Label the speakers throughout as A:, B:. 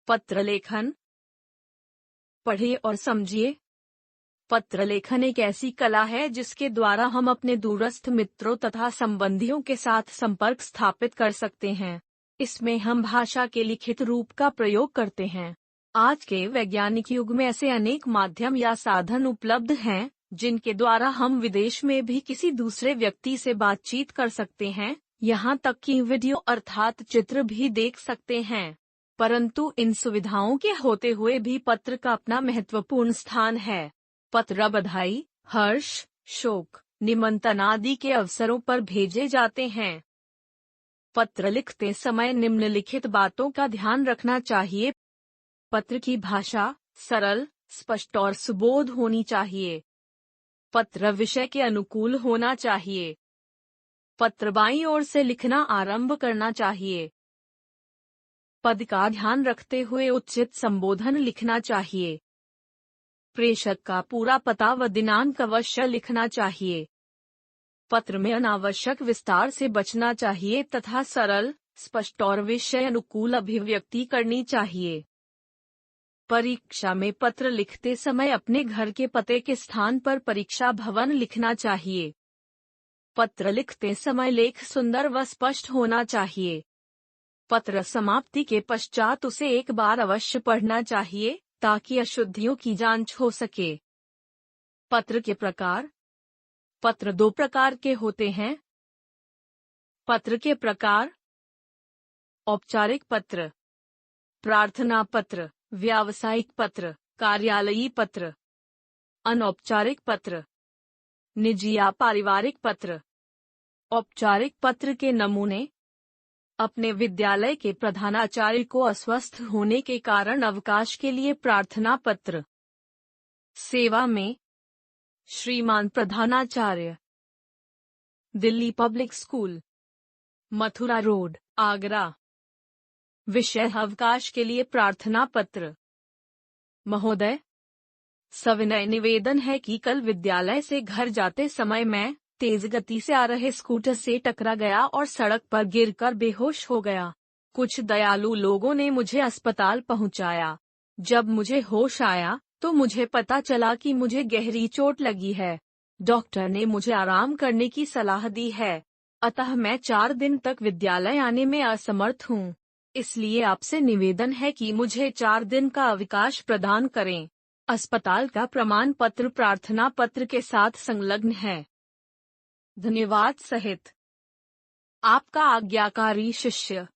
A: पत्र लेखन। पढ़िए और समझिए। पत्र लेखन एक ऐसी कला है जिसके द्वारा हम अपने दूरस्थ मित्रों तथा संबंधियों के साथ संपर्क स्थापित कर सकते हैं। इसमें हम भाषा के लिखित रूप का प्रयोग करते हैं। आज के वैज्ञानिक युग में ऐसे अनेक माध्यम या साधन उपलब्ध हैं जिनके द्वारा हम विदेश में भी किसी दूसरे व्यक्ति से बातचीत कर सकते हैं, यहाँ तक कि वीडियो अर्थात चित्र भी देख सकते हैं। परंतु इन सुविधाओं के होते हुए भी पत्र का अपना महत्वपूर्ण स्थान है। पत्र बधाई, हर्ष, शोक, निमंत्रण आदि के अवसरों पर भेजे जाते हैं। पत्र लिखते समय निम्नलिखित बातों का ध्यान रखना चाहिए। पत्र की भाषा सरल, स्पष्ट और सुबोध होनी चाहिए। पत्र विषय के अनुकूल होना चाहिए। पत्र बाईं ओर से लिखना आरंभ करना चाहिए। पद का ध्यान रखते हुए उचित संबोधन लिखना चाहिए। प्रेषक का पूरा पता व दिनांक अवश्य लिखना चाहिए। पत्र में अनावश्यक विस्तार से बचना चाहिए तथा सरल, स्पष्ट और विषय अनुकूल अभिव्यक्ति करनी चाहिए। परीक्षा में पत्र लिखते समय अपने घर के पते के स्थान पर परीक्षा भवन लिखना चाहिए। पत्र लिखते समय लेख सुंदर व स्पष्ट होना चाहिए। पत्र समाप्ति के पश्चात उसे एक बार अवश्य पढ़ना चाहिए ताकि अशुद्धियों की जांच हो सके। पत्र के प्रकार। पत्र दो प्रकार के होते हैं। पत्र के प्रकार: औपचारिक पत्र, प्रार्थना पत्र, व्यावसायिक पत्र, कार्यालयी पत्र। अनौपचारिक पत्र, निजी या पारिवारिक पत्र। औपचारिक पत्र के नमूने: अपने विद्यालय के प्रधानाचार्य को अस्वस्थ होने के कारण अवकाश के लिए प्रार्थना पत्र। सेवा में: श्रीमान प्रधानाचार्य, Delhi public school, Mathura road, Agra. विषय: अवकाश के लिए प्रार्थना पत्र। महोदय, सविनय निवेदन है कि कल विद्यालय से घर जाते समय मैं तेज गति से आ रहे स्कूटर से टकरा गया और सड़क पर गिरकर बेहोश हो गया। कुछ दयालु लोगों ने मुझे अस्पताल पहुंचाया। जब मुझे होश आया तो मुझे पता चला कि मुझे गहरी चोट लगी है। डॉक्टर ने मुझे आराम करने की सलाह दी है, अतः मैं 4 दिन तक विद्यालय आने में असमर्थ हूँ। इसलिए आपसे निवेदन है कि मुझे 4 दिन का अवकाश प्रदान करें। अस्पताल का प्रमाण पत्र प्रार्थना पत्र के साथ संलग्न है। धन्यवाद सहित आपका आज्ञाकारी शिष्य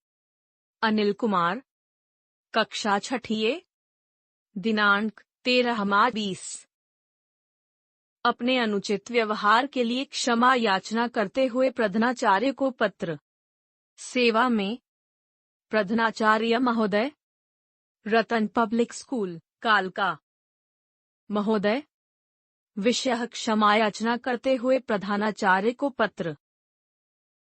A: अनिल कुमार, कक्षा 6 दिनांक 13/20। अपने अनुचित व्यवहार के लिए क्षमा याचना करते हुए प्रधानाचार्य को पत्र। सेवा में: प्रधानाचार्य महोदय, रतन पब्लिक स्कूल, कालका। महोदय, विषय: क्षमा याचना करते हुए प्रधानाचार्य को पत्र।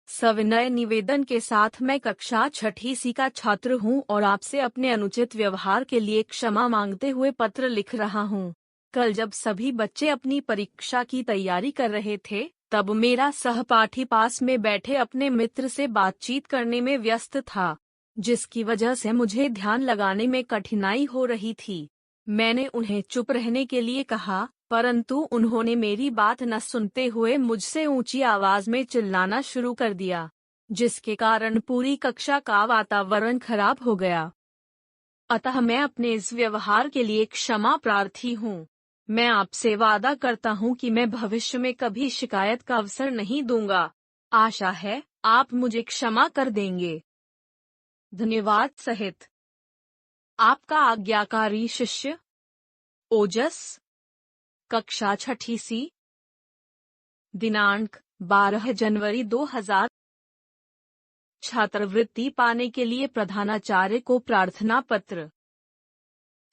A: सविनय निवेदन के साथ मैं कक्षा 6 सी का छात्र हूं और आपसे अपने अनुचित व्यवहार के लिए क्षमा मांगते हुए पत्र लिख रहा हूं। कल जब सभी बच्चे अपनी परीक्षा की तैयारी कर रहे थे, तब मेरा सहपाठी पास में बैठे अपने मित्र से बातचीत करने में व्यस्त था, जिसकी वजह से मुझे ध्यान लगाने में कठिनाई हो रही थी। मैंने उन्हें चुप रहने के लिए कहा, परंतु उन्होंने मेरी बात न सुनते हुए मुझसे ऊंची आवाज में चिल्लाना शुरू कर दिया, जिसके कारण पूरी कक्षा का वातावरण खराब हो गया। अतः मैं अपने इस व्यवहार के लिए क्षमा प्रार्थी हूँ। मैं आपसे वादा करता हूँ कि मैं भविष्य में कभी शिकायत का अवसर नहीं दूंगा। आशा है आप मुझे क्षमा कर देंगे। धन्यवाद सहित आपका आज्ञाकारी शिष्य ओजस, कक्षा 6 सी, दिनांक 12 जनवरी 2000। छात्रवृत्ति पाने के लिए प्रधानाचार्य को प्रार्थना पत्र।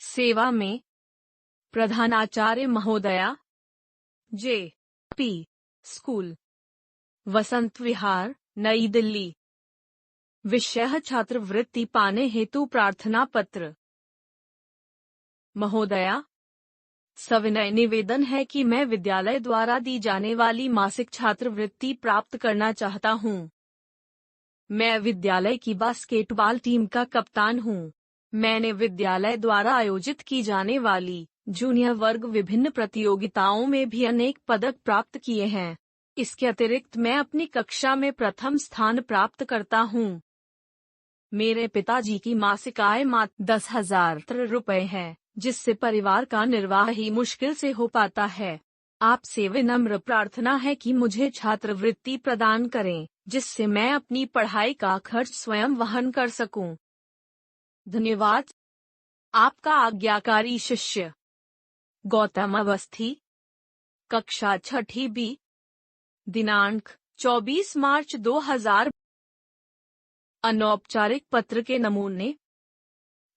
A: सेवा में: प्रधानाचार्य महोदया, जे.पी. स्कूल, वसंत विहार, नई दिल्ली। विषय: छात्रवृत्ति पाने हेतु प्रार्थना पत्र। महोदया, सविनय निवेदन है कि मैं विद्यालय द्वारा दी जाने वाली मासिक छात्रवृत्ति प्राप्त करना चाहता हूँ। मैं विद्यालय की बास्केटबॉल टीम का कप्तान हूँ। मैंने विद्यालय द्वारा आयोजित की जाने वाली जूनियर वर्ग विभिन्न प्रतियोगिताओं में भी अनेक पदक प्राप्त किए हैं। इसके अतिरिक्त मैं अपनी कक्षा में प्रथम स्थान प्राप्त करता हूँ। मेरे पिताजी की मासिक आय मात्र 10,000 रुपए है, जिससे परिवार का निर्वाह ही मुश्किल से हो पाता है। आपसे विनम्र प्रार्थना है कि मुझे छात्रवृत्ति प्रदान करें, जिससे मैं अपनी पढ़ाई का खर्च स्वयं वहन कर सकूं। धन्यवाद। आपका आज्ञाकारी शिष्य गौतम अवस्थी, कक्षा 6ठी बी। दिनांक 24 मार्च 2000। अनौपचारिक पत्र के नमूने।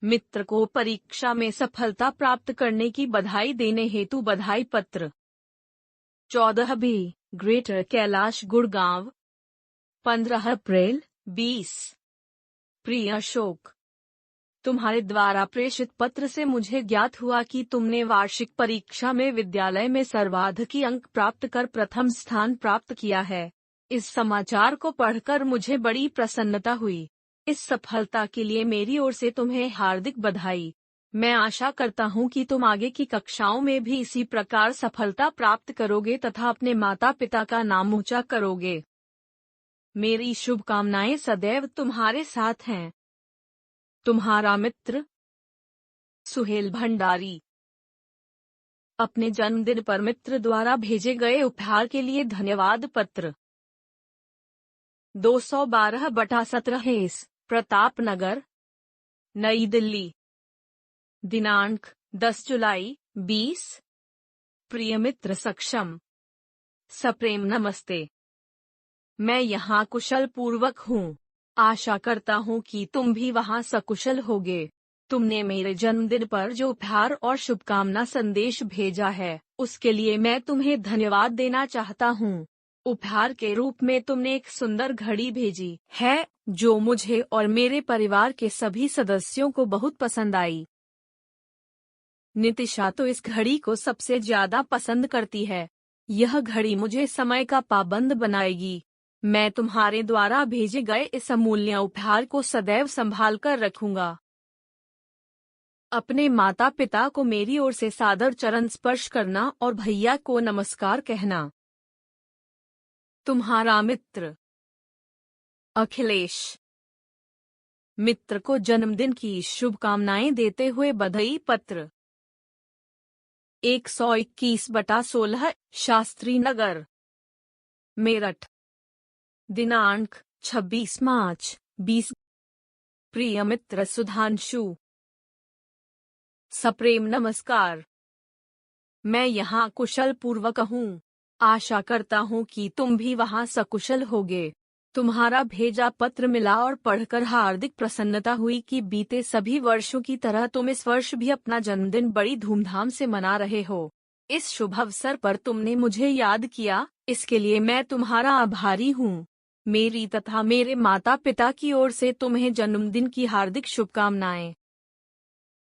A: मित्र को परीक्षा में सफलता प्राप्त करने की बधाई देने हेतु बधाई पत्र। 14 बी, ग्रेटर कैलाश गुड़गांव, 15 अप्रैल 20। प्रिय अशोक, तुम्हारे द्वारा प्रेषित पत्र से मुझे ज्ञात हुआ कि तुमने वार्षिक परीक्षा में विद्यालय में सर्वाधिक अंक प्राप्त कर प्रथम स्थान प्राप्त किया है। इस समाचार को पढ़कर मुझे बड़ी प्रसन्नता हुई। इस सफलता के लिए मेरी ओर से तुम्हें हार्दिक बधाई। मैं आशा करता हूँ कि तुम आगे की कक्षाओं में भी इसी प्रकार सफलता प्राप्त करोगे तथा अपने माता पिता का नाम ऊंचा करोगे। मेरी शुभकामनाएं सदैव तुम्हारे साथ हैं। तुम्हारा मित्र सुहेल भंडारी। अपने जन्मदिन पर मित्र द्वारा भेजे गए उपहार के लिए धन्यवाद पत्र। 212/17 हेस, प्रताप नगर, नई दिल्ली। दिनांक 10 जुलाई 20। प्रिय मित्र सक्षम, सप्रेम नमस्ते। मैं यहाँ कुशल पूर्वक हूँ। आशा करता हूँ कि तुम भी वहाँ सकुशल होगे। तुमने मेरे जन्मदिन पर जो उपहार और शुभकामना संदेश भेजा है, उसके लिए मैं तुम्हें धन्यवाद देना चाहता हूँ। उपहार के रूप में तुमने एक सुंदर घड़ी भेजी है, जो मुझे और मेरे परिवार के सभी सदस्यों को बहुत पसंद आई। नितिशा तो इस घड़ी को सबसे ज्यादा पसंद करती है। यह घड़ी मुझे समय का पाबंद बनाएगी। मैं तुम्हारे द्वारा भेजे गए इस अमूल्य उपहार को सदैव संभाल कर रखूंगा। अपने माता पिता को मेरी ओर से सादर चरण स्पर्श करना और भैया को नमस्कार कहना। तुम्हारा मित्र अखिलेश। मित्र को जन्मदिन की शुभकामनाएं देते हुए बधाई पत्र। 121/16 शास्त्री नगर, मेरठ। दिनांक 26 मार्च 20। प्रिय मित्र सुधांशु, सप्रेम नमस्कार। मैं यहाँ कुशल पूर्वक हूँ। आशा करता हूँ कि तुम भी वहाँ सकुशल होगे। तुम्हारा भेजा पत्र मिला और पढ़कर हार्दिक प्रसन्नता हुई कि बीते सभी वर्षों की तरह तुम इस वर्ष भी अपना जन्मदिन बड़ी धूमधाम से मना रहे हो। इस शुभ अवसर पर तुमने मुझे याद किया, इसके लिए मैं तुम्हारा आभारी हूँ। मेरी तथा मेरे माता पिता की ओर से तुम्हें जन्मदिन की हार्दिक शुभकामनाएं।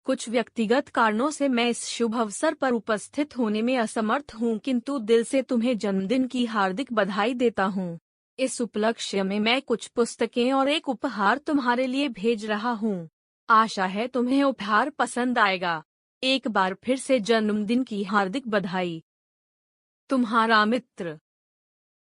A: कुछ व्यक्तिगत कारणों से मैं इस शुभ अवसर पर उपस्थित होने में असमर्थ हूँ, किंतु दिल से तुम्हें जन्मदिन की हार्दिक बधाई देता हूँ। इस उपलक्ष्य में मैं कुछ पुस्तकें और एक उपहार तुम्हारे लिए भेज रहा हूँ। आशा है तुम्हें उपहार पसंद आएगा। एक बार फिर से जन्मदिन की हार्दिक बधाई। तुम्हारा मित्र